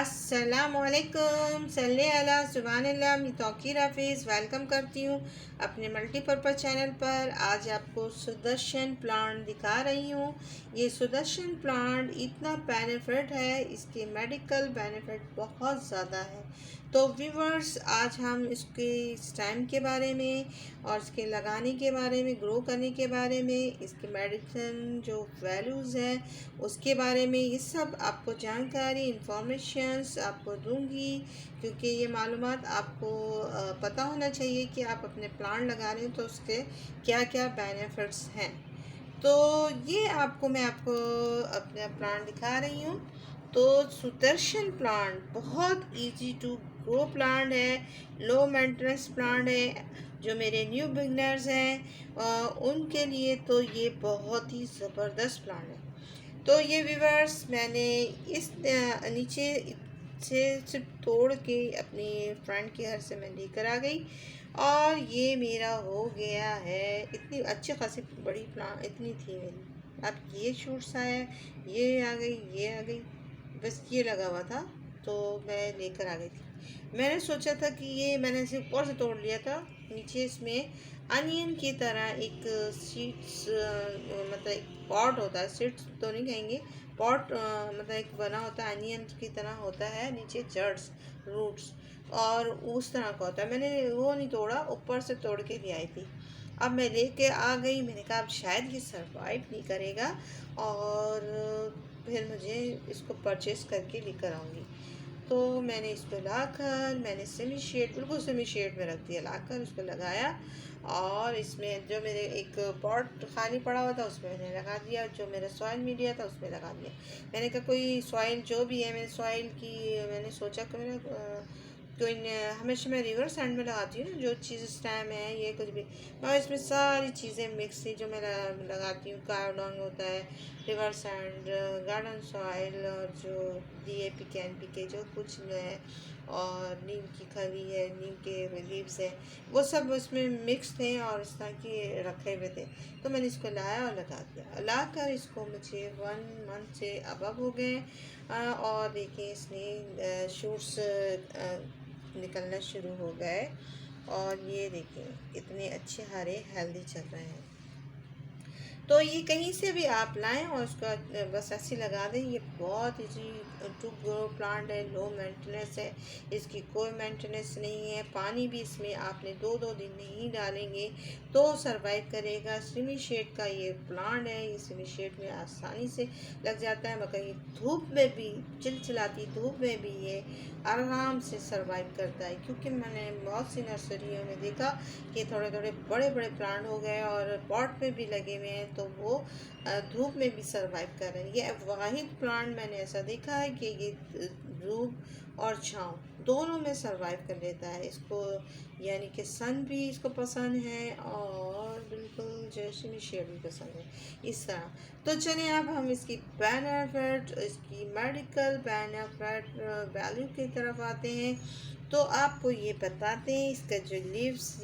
अस्सलामुअलैकुम सल्ले अला सुबहानल्लाह। मैं तौकीर हाफिज़ वेलकम करती हूँ अपने मल्टीपर्पज़ चैनल पर। आज आपको सुदर्शन प्लांट दिखा रही हूँ। ये सुदर्शन प्लांट इतना बेनिफिट है, इसके मेडिकल बेनिफिट बहुत ज़्यादा है। तो व्यूवर्स, आज हम इसके स्टेम के बारे में और इसके लगाने के बारे में, ग्रो करने के बारे में, इसके मेडिसिन जो वैल्यूज़ हैं उसके बारे में, ये सब आपको जानकारी इंफॉर्मेशंस आपको दूंगी, क्योंकि ये मालूमात आपको पता होना चाहिए कि आप अपने प्लांट लगा रहे हैं तो उसके क्या क्या बेनिफिट्स हैं। तो ये मैं आपको अपना प्लांट दिखा रही हूँ। तो सुदर्शन प्लांट बहुत इजी टू ग्रो प्लांट है, लो मेंटेनेंस प्लांट है। जो मेरे न्यू बिगनर्स हैं उनके लिए तो ये बहुत ही ज़बरदस्त प्लांट है। तो ये व्यूवर्स, मैंने इस नीचे से सिर्फ तोड़ के अपनी फ्रेंड के घर से मैं लेकर आ गई और ये मेरा हो गया है। इतनी अच्छी खासी बड़ी प्लांट इतनी थी मेरी। अब ये शूट्स आया, ये आ गई, ये आ गई, बस ये लगा हुआ था तो मैं लेकर आ गई थी। मैंने सोचा था कि ये मैंने इसे ऊपर से तोड़ लिया था, नीचे इसमें अनियन की तरह एक सीड्स मतलब एक पॉट होता है, सीड्स तो नहीं कहेंगे, पॉट मतलब एक बना होता है, अनियन की तरह होता है, नीचे जड़्स रूट्स और उस तरह का होता है। मैंने वो नहीं तोड़ा, ऊपर से तोड़ के ले आई थी। अब मैं लेके आ गई, मैंने कहा अब शायद ये सरवाइव नहीं करेगा और फिर मुझे इसको परचेस करके लेकर आऊँगी। तो मैंने इसको लाकर मैंने सेमी शेड, बिल्कुल सेमी शेड में रख दिया, लाकर उसको लगाया और इसमें जो मेरे एक पॉट खाली पड़ा हुआ था उसमें मैंने लगा दिया, जो मेरा सॉइल मीडिया था उसमें लगा दिया। मैंने कहा कोई सॉइल जो भी है, मेरे सॉइल की मैंने सोचा कि मेरा कोई हमेशा मैं रिवर सैंड में लगाती हूँ ना, जो चीज़ स्टैम है ये कुछ भी, मैं इसमें सारी चीज़ें मिक्स थी जो मैं लगाती हूँ। कार्डोंग होता है, रिवर सैंड, गार्डन सॉइल और जो DAP NPK जो कुछ है, और नीम की खली है, नीम के लीव्स है, वो सब उसमें मिक्स थे और इस तरह के रखे हुए थे। तो मैंने इसको लाया और लगा दिया। लाकर इसको मुझे 1 मंथ से अबव हो गए और देखिए इसने शूट्स निकलना शुरू हो गए और ये देखिए इतने अच्छे हरे हेल्दी चल रहे हैं। तो ये कहीं से भी आप लाएं और उसका बस ऐसे लगा दें। ये बहुत इजी टू ग्रो प्लांट है, लो मेंटेनेंस है, इसकी कोई मेंटेनेंस नहीं है। पानी भी इसमें आपने 2-2 दिन नहीं डालेंगे तो सरवाइव करेगा। सेमी शेड का ये प्लांट है, ये सेमी शेड में आसानी से लग जाता है, मगर ये धूप में भी, चिलचिलाती धूप में भी ये आराम से सरवाइव करता है। क्योंकि मैंने बहुत सी नर्सरियों में देखा कि थोड़े थोड़े बड़े बड़े प्लांट हो गए और पॉट में भी लगे हुए हैं तो वो धूप में भी सरवाइव कर रहे हैं। ये वाहिद प्लांट मैंने ऐसा देखा है कि ये धूप और छाँव दोनों में सरवाइव कर लेता है। इसको यानी कि सन भी इसको पसंद है और बिल्कुल जैसे शेड भी पसंद है, इस तरह। तो चलिए अब हम इसकी बेनिफिट, इसकी मेडिकल बेनिफिट वैल्यू की तरफ आते हैं। तो आपको ये बताते हैं, इसका जो लीव्स,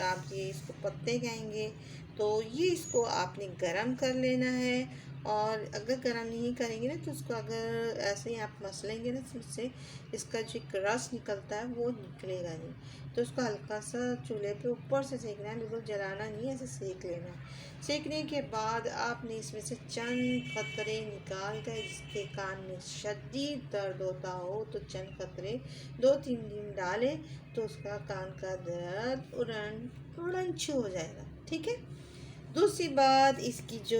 आप ये इसको पत्ते कहेंगे, तो ये इसको आपने गरम कर लेना है। और अगर गरम नहीं करेंगे ना तो उसको अगर ऐसे ही आप मसलेंगे ना तो इससे इसका जो एक रस निकलता है वो निकलेगा नहीं। तो उसको हल्का सा चूल्हे पे ऊपर से सेकना है, बिल्कुल जलाना नहीं है, ऐसे सेक लेना है। सेकने के बाद आपने इसमें से चंद कतरे निकाल कर, जिसके कान में शदीद दर्द होता हो तो चंद कतरे 2-3 दिन डालें तो उसका कान का दर्द तुरंत छू हो जाएगा। ठीक है। दूसरी बात, इसकी जो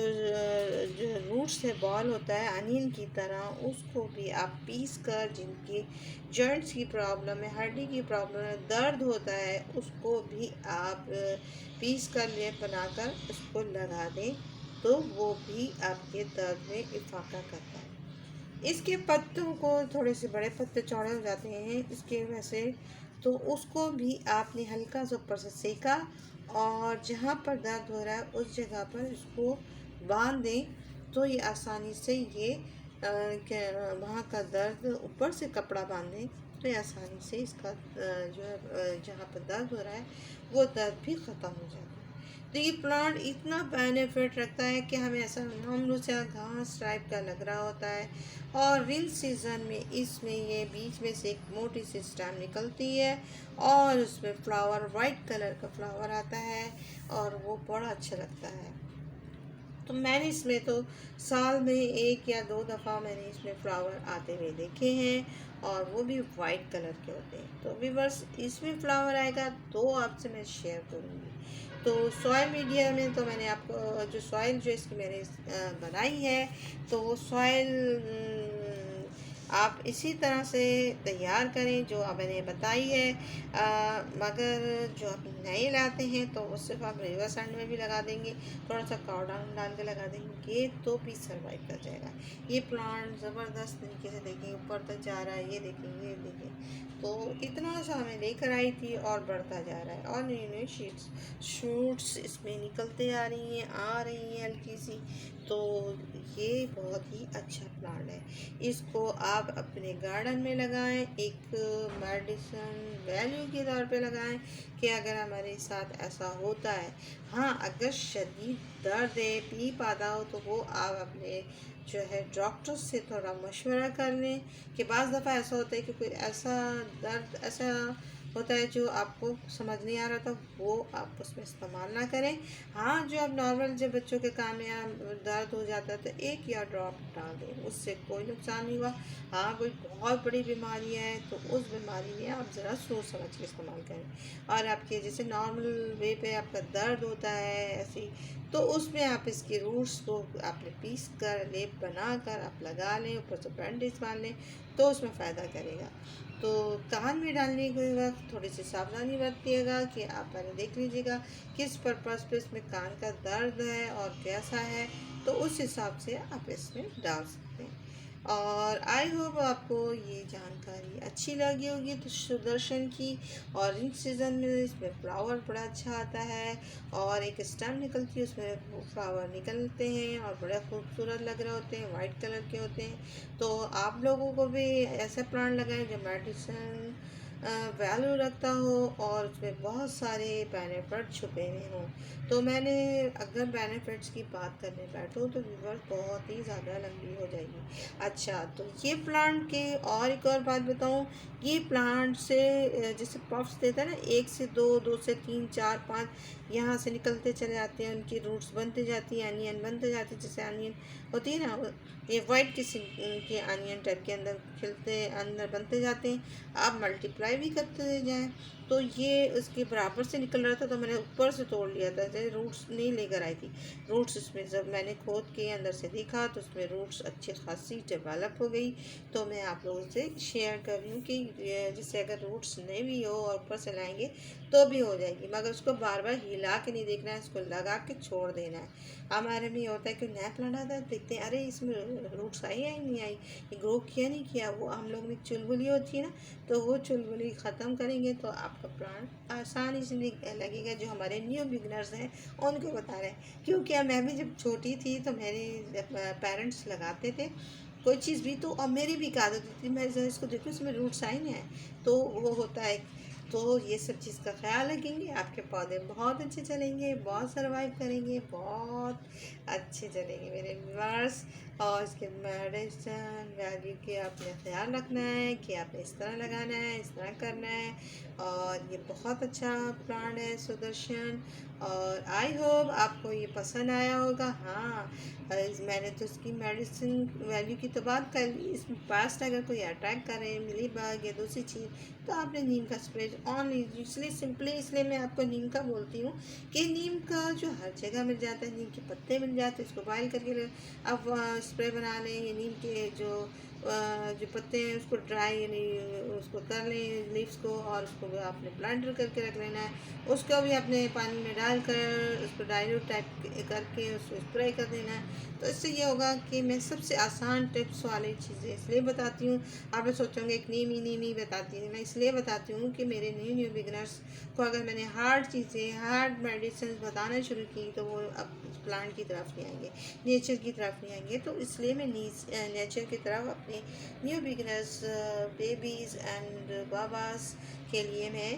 रूट्स से बॉल होता है अनियन की तरह, उसको भी आप पीस कर, जिनकी जॉइंट्स की प्रॉब्लम है, हड्डी की प्रॉब्लम है, दर्द होता है, उसको भी आप पीस कर लेप बनाकर उसको लगा दें तो वो भी आपके दर्द में इफाका करता है। इसके पत्तों को, थोड़े से बड़े पत्ते चौड़े हो जाते हैं इसके वजह से, तो उसको भी आपने हल्का सा ऊपर से सेका और जहाँ पर दर्द हो रहा है उस जगह पर इसको बांध दें तो ये आसानी से ये वहाँ का दर्द, ऊपर से कपड़ा बांधें तो ये आसानी से इसका जो है जहाँ पर दर्द हो रहा है वो दर्द भी ख़त्म हो जाता है। तो ये प्लांट इतना बेनिफिट रखता है कि हमें ऐसा मामूली सा घास टाइप का लग रहा होता है, और विंड सीज़न में इसमें ये बीच में से एक मोटी सी स्टेम निकलती है और उसमें फ्लावर वाइट कलर का फ्लावर आता है और वो बड़ा अच्छा लगता है। तो मैंने इसमें तो साल में 1 या 2 दफ़ा मैंने इसमें फ्लावर आते हुए देखे हैं, और वो भी वाइट कलर के होते हैं। तो व्यूअर्स, इसमें फ्लावर आएगा तो आपसे मैं शेयर करूँगी। तो सॉइल मीडिया में तो मैंने आपको जो सॉइल जो इसकी मैंने बनाई है, तो वो सॉइल आप इसी तरह से तैयार करें जो अब मैंने बताई है। मगर जो आप नए लाते हैं तो वो सिर्फ आप रिवर सैंड में भी लगा देंगे, थोड़ा सा कावडाउन डाल के लगा देंगे तो भी सर्वाइव कर जाएगा। ये प्लांट ज़बरदस्त तरीके से देखें ऊपर तक जा रहा है, ये देखें ये देखें। तो इतना सा मैं लेकर आई थी और बढ़ता जा रहा है, और नई नई शूट्स इसमें निकलते आ रही हैं हल्की सी। तो ये बहुत ही अच्छा प्लांट है, इसको आप अपने गार्डन में लगाएं, एक मेडिसिन वैल्यू के तौर पे लगाएं कि अगर हमारे साथ ऐसा होता है, हाँ अगर शदीद दर्द है, पीप आता हो, तो वो आप अपने जो है डॉक्टर से थोड़ा मशवरा कर लें। कि बाज़ दफ़ा ऐसा होता है कि कोई ऐसा दर्द ऐसा होता है जो आपको समझ नहीं आ रहा था, वो आप उसमें इस्तेमाल ना करें। हाँ, जो अब नॉर्मल जब बच्चों के कान में या दर्द हो जाता है तो 1 या 2 ड्रॉप डाल दें, उससे कोई नुकसान नहीं हुआ। हाँ, कोई बहुत बड़ी बीमारी है तो उस बीमारी में आप ज़रा सोच समझ के इस्तेमाल करें। और आपके जैसे नॉर्मल वे पे आपका दर्द होता है ऐसी, तो उसमें आप इसके रूट्स को आपने पीस कर लेप बना कर आप लगा लें, ऊपर से बैंडेज बांध लें, तो उसमें फ़ायदा करेगा। तो कान में डालने के वक्त थोड़ी सी सावधानी बरतिएगा कि आप पहले देख लीजिएगा किस पर्पज़ पे इसमें कान का दर्द है और कैसा है, तो उस हिसाब से आप इसमें डाल सकते हैं। और आई होप आपको ये जानकारी अच्छी लगी होगी। तो सुदर्शन की ऑरेंज सीज़न में इसमें फ्लावर बड़ा अच्छा आता है, और एक स्टेम निकलती है उसमें वो फ्लावर निकलते हैं और बड़ा खूबसूरत लग रहे होते हैं, वाइट कलर के होते हैं। तो आप लोगों को भी ऐसा प्लांट लगाएं जो मेडिसिन वैल्यू रखता हो और उसमें बहुत सारे बेनिफिट छुपे हुए हों। तो मैंने अगर बेनिफिट्स की बात करने बैठो तो व्यूअर्स बहुत ही ज़्यादा लंबी हो जाएगी। अच्छा, तो ये प्लांट के और एक और बात बताऊं, ये प्लांट से जैसे पफ्स देता है ना, 1 से 2, 2 से 3, 4, 5 यहाँ से निकलते चले जाते हैं, उनकी रूट्स बनते जाती हैं, अनियन बनते जाते हैं। जैसे अनियन होती है ना, ये वाइट किस्म के अनियन टाइप के अंदर खिलते अंदर बनते जाते हैं, आप मल्टीप्लाई भी करते जाएं। तो ये उसके बराबर से निकल रहा था तो मैंने ऊपर से तोड़ लिया था, जैसे रूट्स नहीं लेकर आई थी। रूट्स उसमें जब मैंने खोद के अंदर से देखा तो उसमें रूट्स अच्छी खासी डेवलप हो गई। तो मैं आप लोगों से शेयर कर रही हूँ कि जैसे अगर रूट्स नहीं भी हो और ऊपर से लाएंगे तो भी हो जाएगी, मगर उसको बार बार हिला के नहीं देखना है, इसको लगा के छोड़ देना है। हमारे में ये होता है कि नया प्लांट आता है, देखते हैं अरे इसमें रूट्स आई है नहीं आई, ये ग्रो किया नहीं किया। वो हम लोग में चुलबुली होती है ना, तो वो चुलबुली ख़त्म करेंगे तो आपका प्लांट आसानी से लगेगा। जो हमारे न्यू बिगनर्स हैं उनको बता रहे हैं, क्योंकि मैं भी जब छोटी थी तो मेरे पेरेंट्स लगाते थे कोई चीज़ भी, तो और मेरी भी एक आदत होती थी, मैं जरा इसको देखूँ इसमें रूट्स आई नहीं है, तो वो होता है। तो ये सब चीज़ का ख्याल रखेंगे, आपके पौधे बहुत अच्छे चलेंगे, बहुत सर्वाइव करेंगे, बहुत अच्छे चलेंगे मेरे व्यूअर्स। और इसके मेडिसिन वैल्यू के आपने ख्याल रखना है कि आपने इस तरह लगाना है, इस तरह करना है। और ये बहुत अच्छा प्लांट है सुदर्शन, और आई होप आपको ये पसंद आया होगा। हाँ, मैंने तो इसकी मेडिसिन वैल्यू की तो बात कर ली, इसमें पास्ट अगर कोई अटैक करे मिली बग या दूसरी चीज़ तो आपने नीम का स्प्रे ऑन, इसलिए सिंपली इसलिए मैं आपको नीम का बोलती हूँ कि नीम का जो हर जगह मिल जाता है, नीम के पत्ते मिल जाते हैं, इसको बॉयल करके अब स्प्रे बना लें। ये नीम के जो पत्ते हैं उसको ड्राई यानी उसको कर लें लीव्स को, और उसको आपने ब्लेंडर करके रख लेना है। उसको भी अपने पानी में डालकर उसको डाइल्यूट टाइप करके उसको स्प्रे कर देना है। तो इससे ये होगा कि मैं सबसे आसान टिप्स वाली चीज़ें इसलिए बताती हूँ। आप सोचोगे एक नीम ही बताती हूँ, मैं इसलिए बताती हूँ कि मेरे न्यू बिगनर्स को अगर मैंने हार्ड चीज़ें हार्ड मेडिसिन बताना शुरू की तो वो अब प्लांट की तरफ नहीं आएंगे, नेचर की तरफ नहीं आएंगे। तो इसलिए मैं नेचर की तरफ अपने न्यू बिगनर्स बेबीज़ एंड बाबास के लिए मैं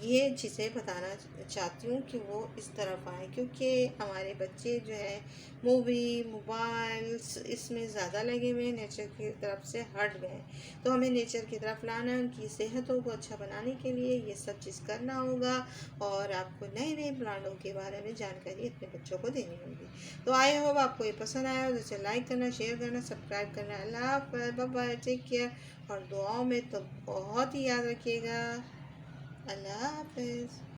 ये चीज़ें बताना चाहती हूँ कि वो इस तरफ आए, क्योंकि हमारे बच्चे जो है मूवी मोबाइल्स इसमें ज़्यादा लगे हुए हैं, नेचर की तरफ से हट गए। तो हमें नेचर की तरफ लाना, उनकी सेहतों को अच्छा बनाने के लिए ये सब चीज़ करना होगा, और आपको नए नए प्लांटों के बारे में जानकारी अपने बच्चों को देनी होगी। तो आई होप आपको ये पसंद आया हो तो इसे लाइक करना, शेयर करना, सब्सक्राइब करना। अल्लाह हाफ़िज़, बाय बाय, टेक केयर। और दुआओं में तो बहुत ही याद रखिएगा। अल्लाह हाफ़िज़।